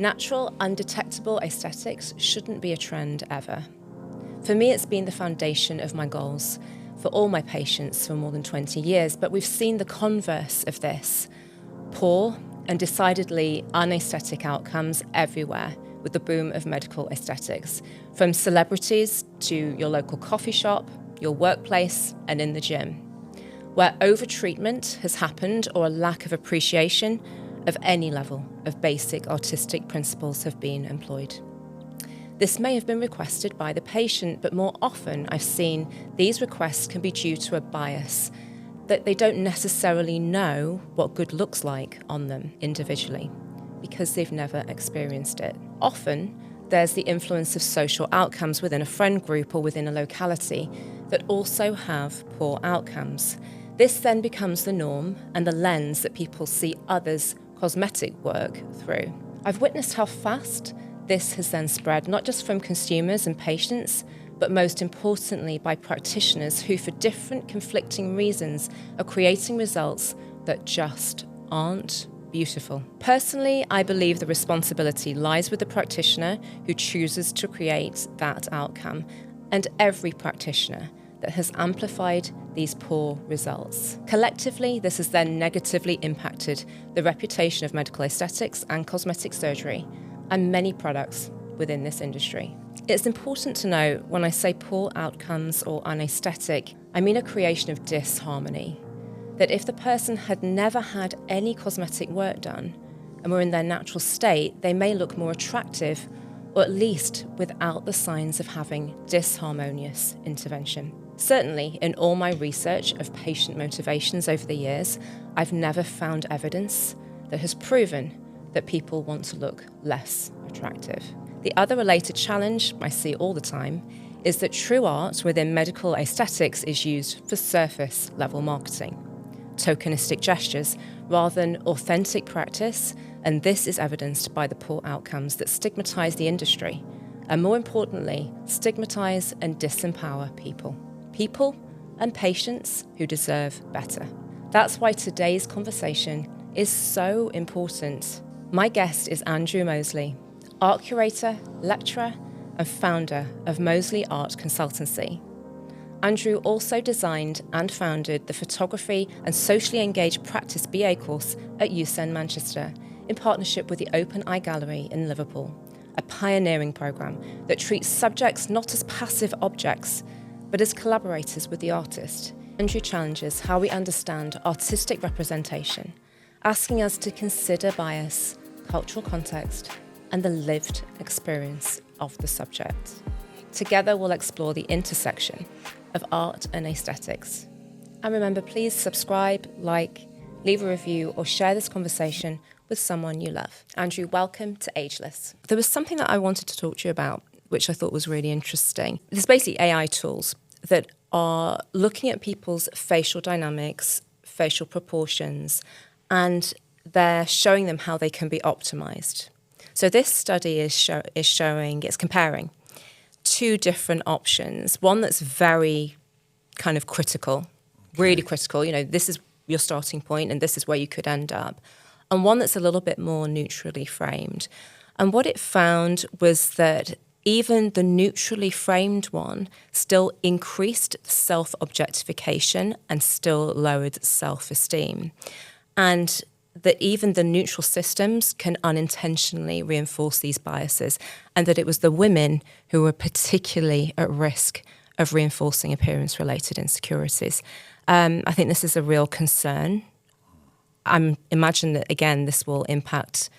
Natural, undetectable aesthetics shouldn't be a trend ever. For me, it's been the foundation of my goals for all my patients for more than 20 years, but we've seen the converse of this. Poor and decidedly unaesthetic outcomes everywhere with the boom of medical aesthetics, from celebrities to your local coffee shop, your workplace, and in the gym, where over-treatment has happened or a lack of appreciation of any level of basic artistic principles have been employed. This may have been requested by the patient, but more often I've seen these requests can be due to a bias that they don't necessarily know what good looks like on them individually because they've never experienced it. Often, there's the influence of social outcomes within a friend group or within a locality that also have poor outcomes. This then becomes the norm and the lens that people see others' cosmetic work through. I've witnessed how fast this has then spread, not just from consumers and patients, but most importantly by practitioners who, for different conflicting reasons, are creating results that just aren't beautiful. Personally, I believe the responsibility lies with the practitioner who chooses to create that outcome, and every practitioner that has amplified these poor results. Collectively, this has then negatively impacted the reputation of medical aesthetics and cosmetic surgery and many products within this industry. It's important to know when I say poor outcomes or unaesthetic, I mean a creation of disharmony. That if the person had never had any cosmetic work done and were in their natural state, they may look more attractive, or at least without the signs of having disharmonious intervention. Certainly, in all my research of patient motivations over the years, I've never found evidence that has proven that people want to look less attractive. The other related challenge I see all the time is that true art within medical aesthetics is used for surface-level marketing, tokenistic gestures, rather than authentic practice, and this is evidenced by the poor outcomes that stigmatise the industry, and more importantly, stigmatise and disempower people. People and patients who deserve better. That's why today's conversation is so important. My guest is Andrew Moseley, art curator, lecturer, and founder of Moseley Art Consultancy. Andrew also designed and founded the Photography and Socially Engaged Practice BA course at UCEN Manchester in partnership with the Open Eye Gallery in Liverpool, a pioneering programme that treats subjects not as passive objects, but as collaborators with the artist. Andrew challenges how we understand artistic representation, asking us to consider bias, cultural context, and the lived experience of the subject. Together, we'll explore the intersection of art and aesthetics. And remember, please subscribe, like, leave a review, or share this conversation with someone you love. Andrew, welcome to AgeLess. There was something that I wanted to talk to you about, which I thought was really interesting. There's basically AI tools that are looking at people's facial dynamics, facial proportions, and they're showing them how they can be optimized. So this study is comparing two different options. One that's very kind of critical, really critical, this is your starting point and this is where you could end up. And one that's a little bit more neutrally framed. And what it found was that even the neutrally framed one still increased self-objectification and still lowered self-esteem. And that even the neutral systems can unintentionally reinforce these biases, and that it was the women who were particularly at risk of reinforcing appearance-related insecurities. I think this is a real concern. I imagine that, again, this will impact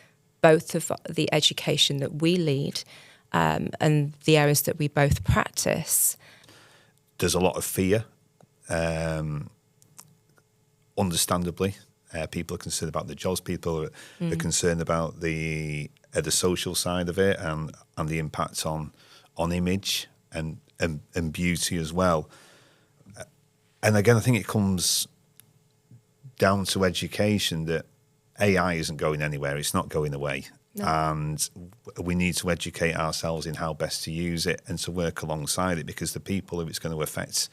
both of the education that we lead and the areas that we both practice. There's a lot of fear, understandably. People are concerned about their jobs. People are concerned about the social side of it and the impact on image and beauty as well. And again, I think it comes down to education that AI isn't going anywhere. It's not going away. No. And we need to educate ourselves in how best to use it and to work alongside it, because the people who it's going to affect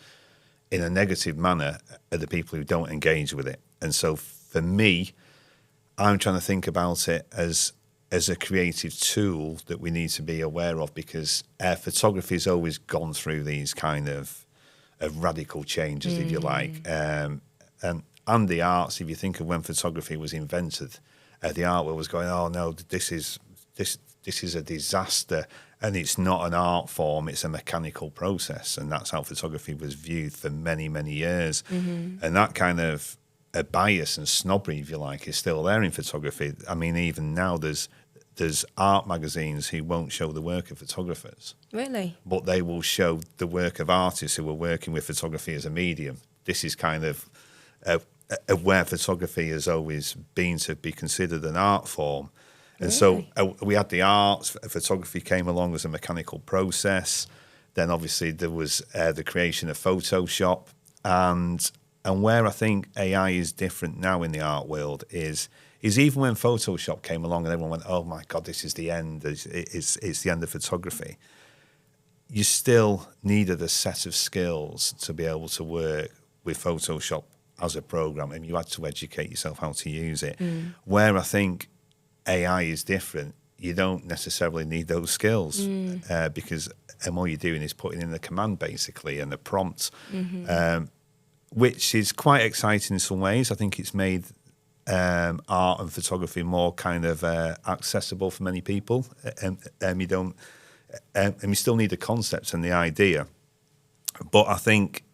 in a negative manner are the people who don't engage with it. And so for me, I'm trying to think about it as as a creative tool that we need to be aware of, because photography has always gone through these kind of radical changes, if you like. And the arts, if you think of when photography was invented, the art world was going, oh no, this is a disaster, and it's not an art form, it's a mechanical process. And that's how photography was viewed for many, many years. And that kind of a bias and snobbery, if you like, is still there in photography. I mean, even now there's art magazines who won't show the work of photographers. Really? But they will show the work of artists who are working with photography as a medium. This is kind of where photography has always been to be considered an art form. And so we had the arts, photography came along as a mechanical process. Then obviously there was the creation of Photoshop. And where I think AI is different now in the art world is even when Photoshop came along and everyone went, oh my God, this is the end, it's the end of photography. You still needed a set of skills to be able to work with Photoshop as a program, and you had to educate yourself how to use it. Where I think AI is different, you don't necessarily need those skills because all you're doing is putting in the command basically and the prompt, which is quite exciting in some ways. I think it's made art and photography more kind of accessible for many people, and you still need the concepts and the idea. But I think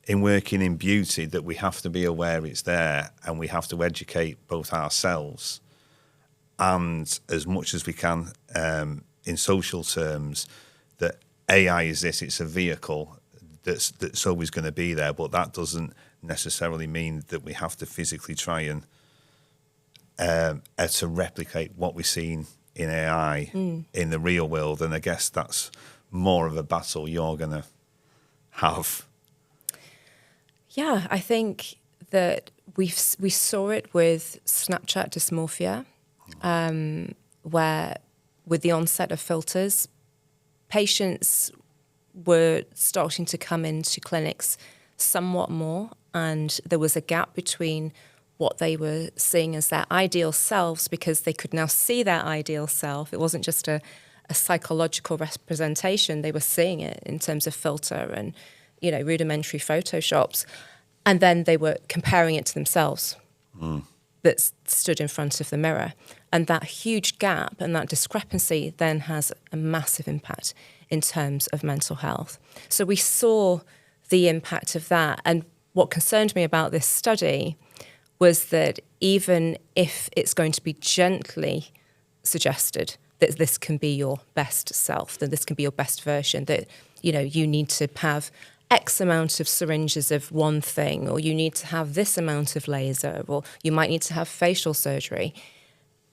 in working in beauty that we have to be aware it's there, and we have to educate both ourselves and as much as we can in social terms that AI is this, it's a vehicle that's always going to be there, but that doesn't necessarily mean that we have to physically try and to replicate what we've seen in AI in the real world. And I guess that's more of a battle you're going to have. Yeah, I think that we saw it with Snapchat dysmorphia, where with the onset of filters, patients were starting to come into clinics somewhat more, and there was a gap between what they were seeing as their ideal selves, because they could now see their ideal self. It wasn't just a psychological representation. They were seeing it in terms of filter and, rudimentary Photoshops. And then they were comparing it to themselves that stood in front of the mirror. And that huge gap and that discrepancy then has a massive impact in terms of mental health. So we saw the impact of that. And what concerned me about this study was that even if it's going to be gently suggested that this can be your best self, that this can be your best version, that, you need to have X amount of syringes of one thing, or you need to have this amount of laser, or you might need to have facial surgery.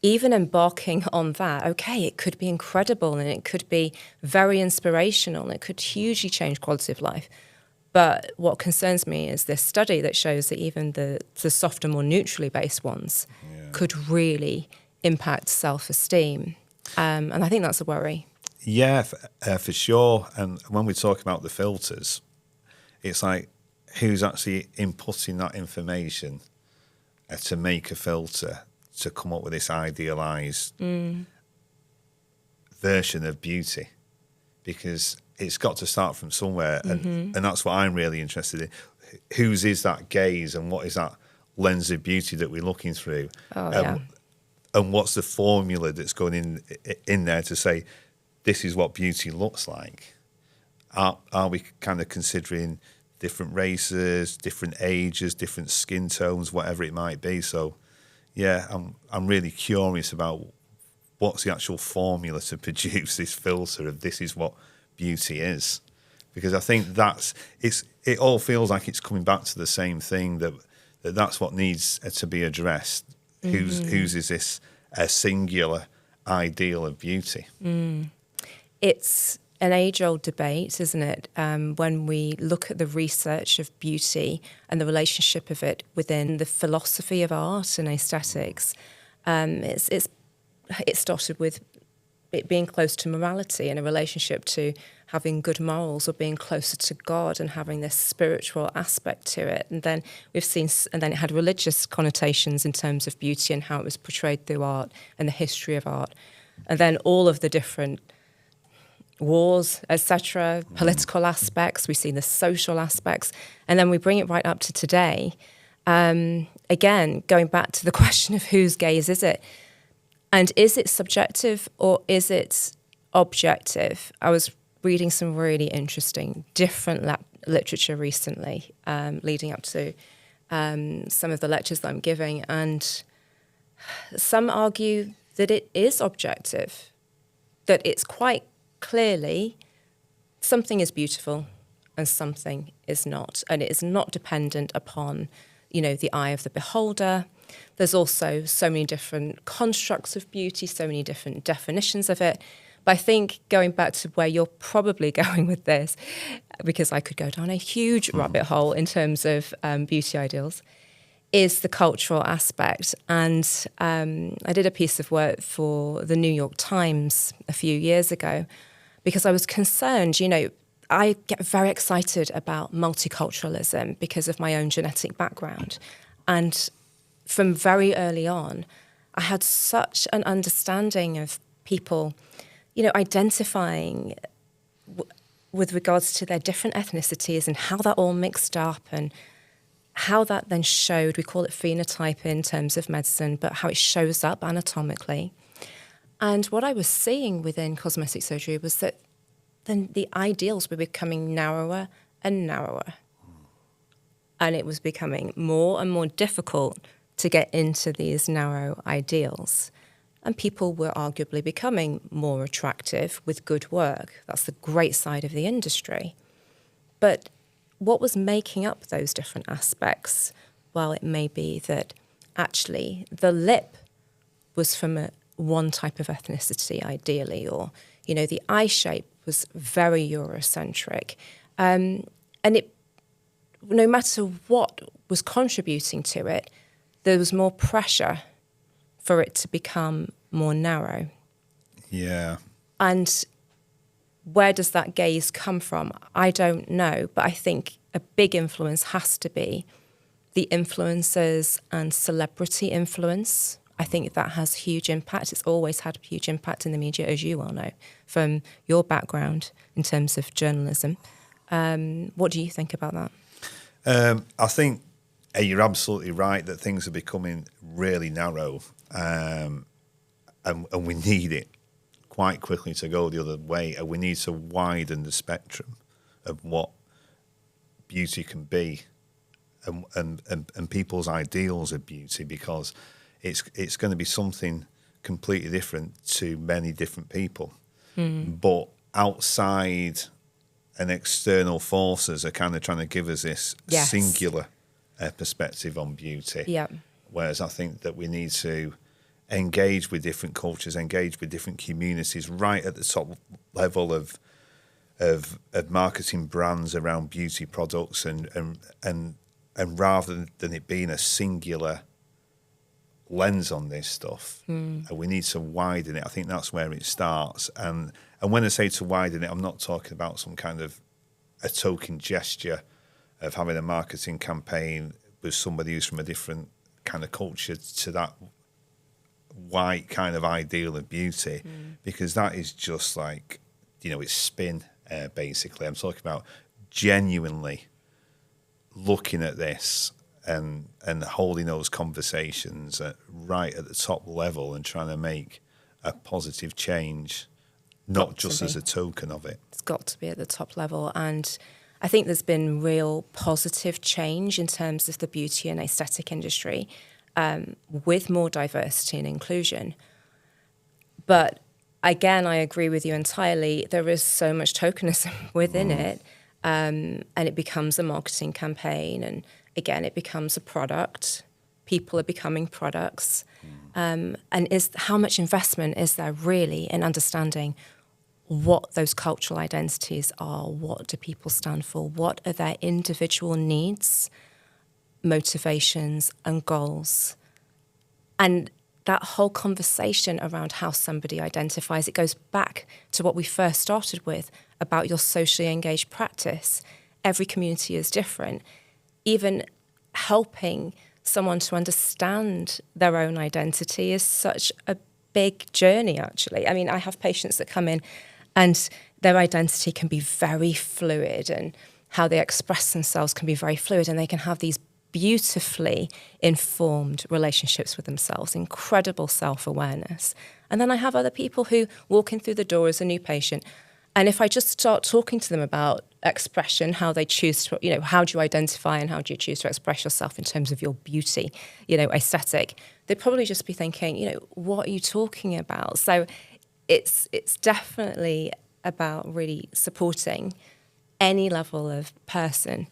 Even embarking on that, okay, it could be incredible and it could be very inspirational and it could hugely change quality of life. But what concerns me is this study that shows that even the softer, more neutrally based ones could really impact self-esteem. And I think that's a worry. Yeah, for sure. And when we talk about the filters, it's like who's actually inputting that information to make a filter to come up with this idealized version of beauty, because it's got to start from somewhere. And that's what I'm really interested in. Whose is that gaze, and what is that lens of beauty that we're looking through? And what's the formula that's going in there to say, this is what beauty looks like? Are we kind of considering different races, different ages, different skin tones, whatever it might be? So, yeah, I'm really curious about what's the actual formula to produce this filter of this is what beauty is, because I think it all feels like it's coming back to the same thing, that's what needs to be addressed. Whose is this a singular ideal of beauty? It's an age-old debate, isn't it? When we look at the research of beauty and the relationship of it within the philosophy of art and aesthetics, it started with it being close to morality in a relationship to having good morals, or being closer to God and having this spiritual aspect to it. And then and then it had religious connotations in terms of beauty and how it was portrayed through art and the history of art. And then all of the different wars, etc., political aspects, we've seen the social aspects, and then we bring it right up to today. Again, going back to the question of whose gaze is it? And is it subjective or is it objective? I was reading some really interesting, different literature recently, leading up to some of the lectures that I'm giving. And some argue that it is objective, that it's quite clearly something is beautiful and something is not. And it is not dependent upon, the eye of the beholder. There's also so many different constructs of beauty, so many different definitions of it. But I think going back to where you're probably going with this, because I could go down a huge rabbit hole in terms of beauty ideals, is the cultural aspect. And I did a piece of work for the New York Times a few years ago because I was concerned, I get very excited about multiculturalism because of my own genetic background. And from very early on, I had such an understanding of people, identifying with regards to their different ethnicities and how that all mixed up and how that then showed, we call it phenotype in terms of medicine, but how it shows up anatomically. And what I was seeing within cosmetic surgery was that then the ideals were becoming narrower and narrower. And it was becoming more and more difficult to get into these narrow ideals. And people were arguably becoming more attractive with good work. That's the great side of the industry. But what was making up those different aspects? Well, it may be that actually the lip was from one type of ethnicity, ideally, or, the eye shape was very Eurocentric. And it, no matter what was contributing to it, there was more pressure for it to become more narrow. Yeah. And where does that gaze come from? I don't know, but I think a big influence has to be the influencers and celebrity influence. I think that has huge impact. It's always had a huge impact in the media, as you well know, from your background in terms of journalism. What do you think about that? I think you're absolutely right that things are becoming really narrow, and we need it quite quickly to go the other way. And we need to widen the spectrum of what beauty can be, and people's ideals of beauty, because it's going to be something completely different to many different people. But outside and external forces are kind of trying to give us this singular perspective on beauty. Yeah. Whereas I think that we need to engage with different cultures, engage with different communities, right at the top level of marketing brands around beauty products, and rather than it being a singular lens on this stuff, we need to widen it. I think that's where it starts. And when I say to widen it, I'm not talking about some kind of a token gesture of having a marketing campaign with somebody who's from a different kind of culture to that white kind of ideal of beauty, because that is just like, it's spin, basically. I'm talking about genuinely looking at this and holding those conversations right at the top level and trying to make a positive change, not just as a token of it. It's got to be at the top level. And I think there's been real positive change in terms of the beauty and aesthetic industry, with more diversity and inclusion. But again, I agree with you entirely. There is so much tokenism within it, and it becomes a marketing campaign. And again, it becomes a product. People are becoming products. And how much investment is there really in understanding what those cultural identities are? What do people stand for? What are their individual needs, motivations, and goals? And that whole conversation around how somebody identifies, it goes back to what we first started with about your socially engaged practice. Every community is different. Even helping someone to understand their own identity is such a big journey, actually. I mean, I have patients that come in and their identity can be very fluid, and how they express themselves can be very fluid, and they can have these beautifully informed relationships with themselves, incredible self-awareness. And then I have other people who walk in through the door as a new patient, and if I just start talking to them about expression, how they choose to, how do you identify and how do you choose to express yourself in terms of your beauty, aesthetic, they'd probably just be thinking, what are you talking about? So it's definitely about really supporting any level of person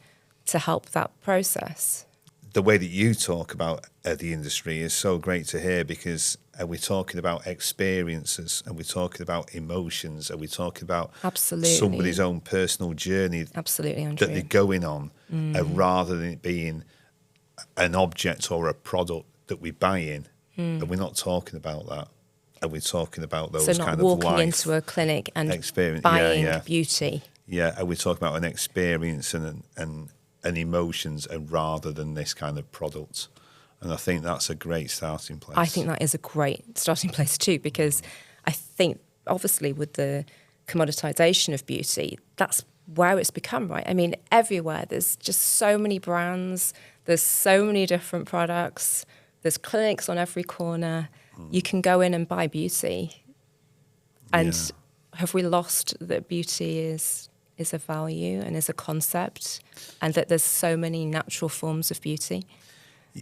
to help that process. The way that you talk about the industry is so great to hear, because we're talking about experiences, and we're talking about emotions, and we're talking about Absolutely. somebody's own personal journey. Absolutely, Andrew. That they're going on, rather than it being an object or a product that we buy in. And we're not talking about that. And we're talking about those kind of life. So not walking into a clinic and buying beauty. Yeah, and we're talking about an experience and emotions, and rather than this kind of product. And I think that's a great starting place. I think that is a great starting place too, because I think obviously with the commoditization of beauty, that's where it's become, right? I mean, everywhere there's just so many brands, there's so many different products, there's clinics on every corner. You can go in and buy beauty. And have we lost that beauty is a value and is a concept, and that there's so many natural forms of beauty?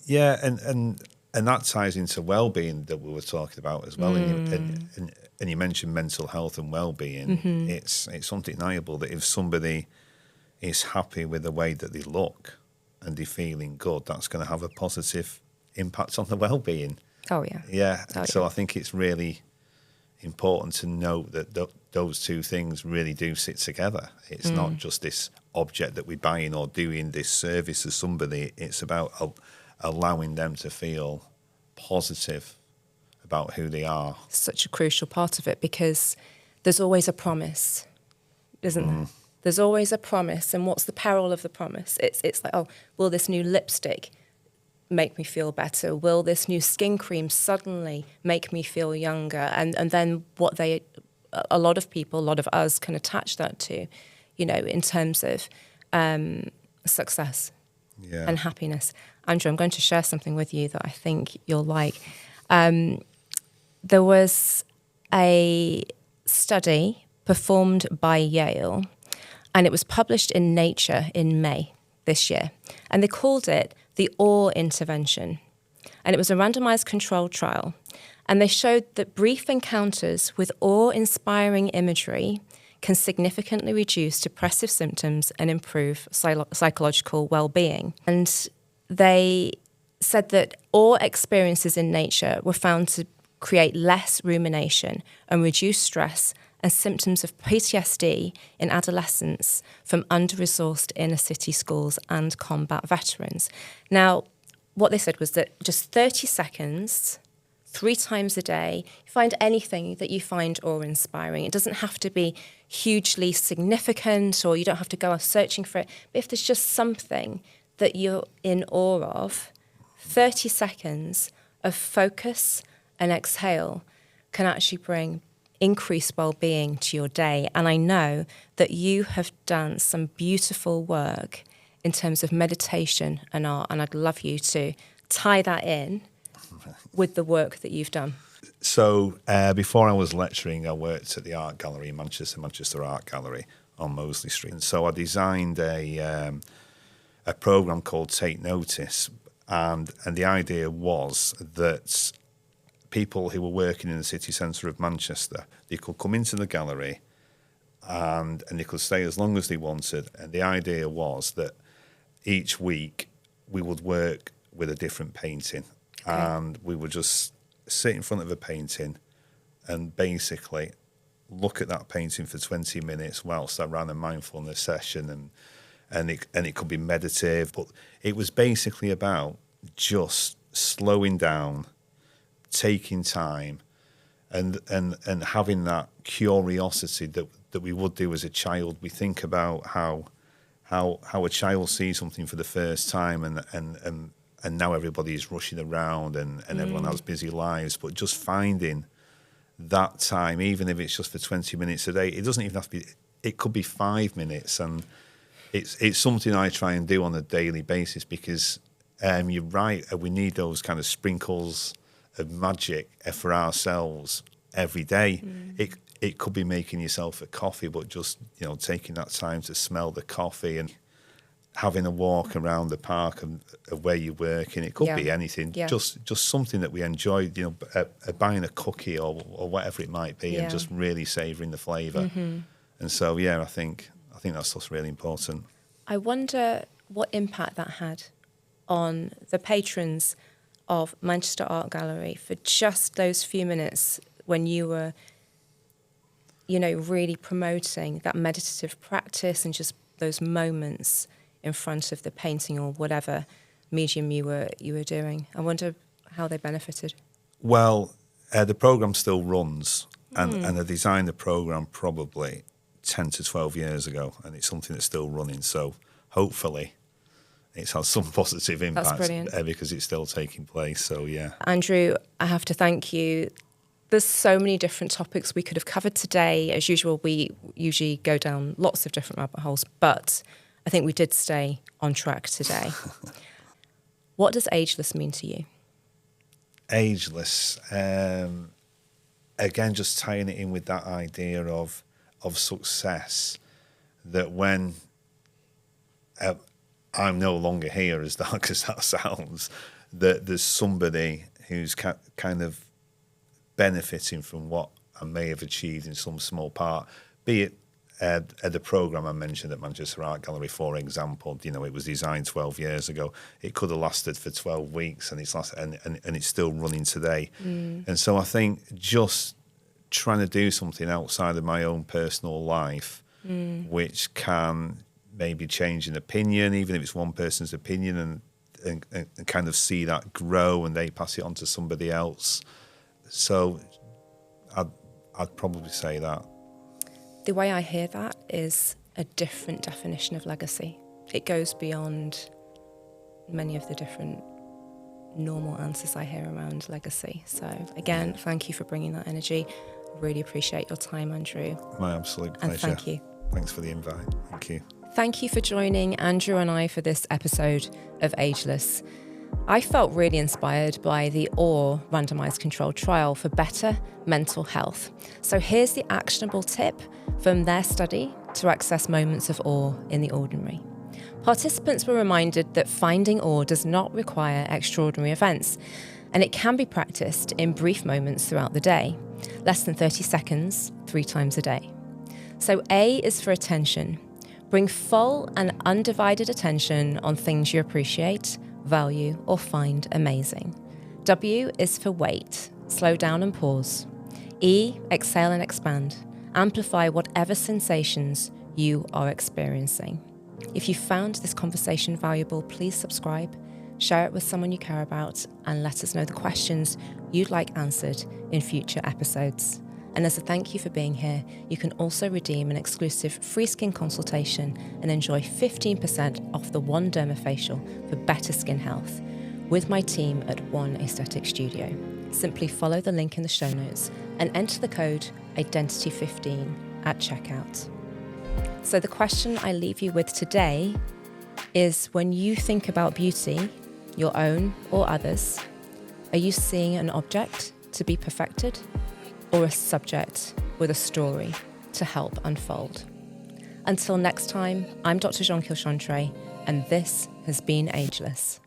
Yeah, and that ties into well-being that we were talking about as well. And you mentioned mental health and well-being. Mm-hmm. It's undeniable that if somebody is happy with the way that they look and they're feeling good, that's going to have a positive impact on the well-being. Oh, yeah. Yeah, so I think it's really important to note that those two things really do sit together. It's not just this object that we're buying or doing this service to somebody. It's about allowing them to feel positive about who they are. Such a crucial part of it, because there's always a promise, isn't there? There's always a promise, and what's the peril of the promise? It's like, oh, will this new lipstick make me feel better? Will this new skin cream suddenly make me feel younger? And then what a lot of people, a lot of us can attach that to, in terms of success and happiness. Andrew, I'm going to share something with you that I think you'll like. There was a study performed by Yale, and it was published in Nature in May this year. And they called it the awe intervention. And it was a randomized controlled trial. And they showed that brief encounters with awe-inspiring imagery can significantly reduce depressive symptoms and improve psychological well-being. And they said that awe experiences in nature were found to create less rumination and reduce stress and symptoms of PTSD in adolescents from under-resourced inner-city schools and combat veterans. Now, what they said was that just 30 seconds, 3 times a day, you find anything that you find awe-inspiring. It doesn't have to be hugely significant, or you don't have to go out searching for it. But if there's just something that you're in awe of, 30 seconds of focus and exhale can actually bring increased well-being to your day. And I know that you have done some beautiful work in terms of meditation and art, and I'd love you to tie that in with the work that you've done. So before I was lecturing, I worked at the art gallery in Manchester Art Gallery on Moseley Street. And so I designed a program called Take Notice, and the idea was that people who were working in the city centre of Manchester, they could come into the gallery and they could stay as long as they wanted. And the idea was that each week we would work with a different painting, and we would just sit in front of a painting and basically look at that painting for 20 minutes whilst I ran a mindfulness session, and it could be meditative, but it was basically about just slowing down, taking time and having that curiosity that we would do as a child. We think about how a child sees something for the first time, and now everybody is rushing around and everyone has busy lives, but just finding that time, even if it's just for 20 minutes a day, it doesn't even have to be, it could be 5 minutes. And it's something I try and do on a daily basis, because you're right, we need those kind of sprinkles of magic for ourselves every day. It could be making yourself a coffee, but just, taking that time to smell the coffee and having a walk around the park of where you're working. It could be anything, just something that we enjoy, buying a cookie or whatever it might be, and just really savouring the flavour. And so, I think that's just really important. I wonder what impact that had on the patrons of Manchester Art Gallery for just those few minutes when you were, really promoting that meditative practice and just those moments in front of the painting or whatever medium you were doing. I wonder how they benefited. Well, the programme still runs, and I designed the programme probably 10 to 12 years ago, and it's something that's still running. So hopefully it's had some positive impact. That's brilliant. Because it's still taking place. So, yeah. Andrew, I have to thank you. There's so many different topics we could have covered today. As usual, we usually go down lots of different rabbit holes, but I think we did stay on track today. What does AgeLess mean to you? AgeLess, again, just tying it in with that idea of success, that when I'm no longer here, as dark as that sounds, that there's somebody who's kind of benefiting from what I may have achieved in some small part, be it at the programme I mentioned at Manchester Art Gallery, for example. It was designed 12 years ago. It could have lasted for 12 weeks, and it's still running today. And so I think just trying to do something outside of my own personal life, which can maybe change an opinion, even if it's one person's opinion, and kind of see that grow and they pass it on to somebody else. So I'd probably say that. The way I hear that is a different definition of legacy. It goes beyond many of the different normal answers I hear around legacy. So again, thank you for bringing that energy. Really appreciate your time, Andrew. My absolute pleasure. And thank you. Thanks for the invite. Thank you. Thank you for joining Andrew and I for this episode of AgeLess. I felt really inspired by the AWE randomised controlled trial for better mental health. So here's the actionable tip from their study to access moments of awe in the ordinary. Participants were reminded that finding awe does not require extraordinary events, and it can be practiced in brief moments throughout the day, less than 30 seconds, 3 times a day. So A is for attention. Bring full and undivided attention on things you appreciate, value, or find amazing. W is for wait. Slow down and pause. E, exhale and expand. Amplify whatever sensations you are experiencing. If you found this conversation valuable, please subscribe, share it with someone you care about, and let us know the questions you'd like answered in future episodes. And as a thank you for being here, you can also redeem an exclusive free skin consultation and enjoy 15% off the One Dermafacial for better skin health with my team at One Aesthetic Studio. Simply follow the link in the show notes and enter the code IDENTITY15 at checkout. So the question I leave you with today is, when you think about beauty, your own or others, are you seeing an object to be perfected, or a subject with a story to help unfold? Until next time, I'm Dr. Jonquille Chantrey, and this has been AgeLess.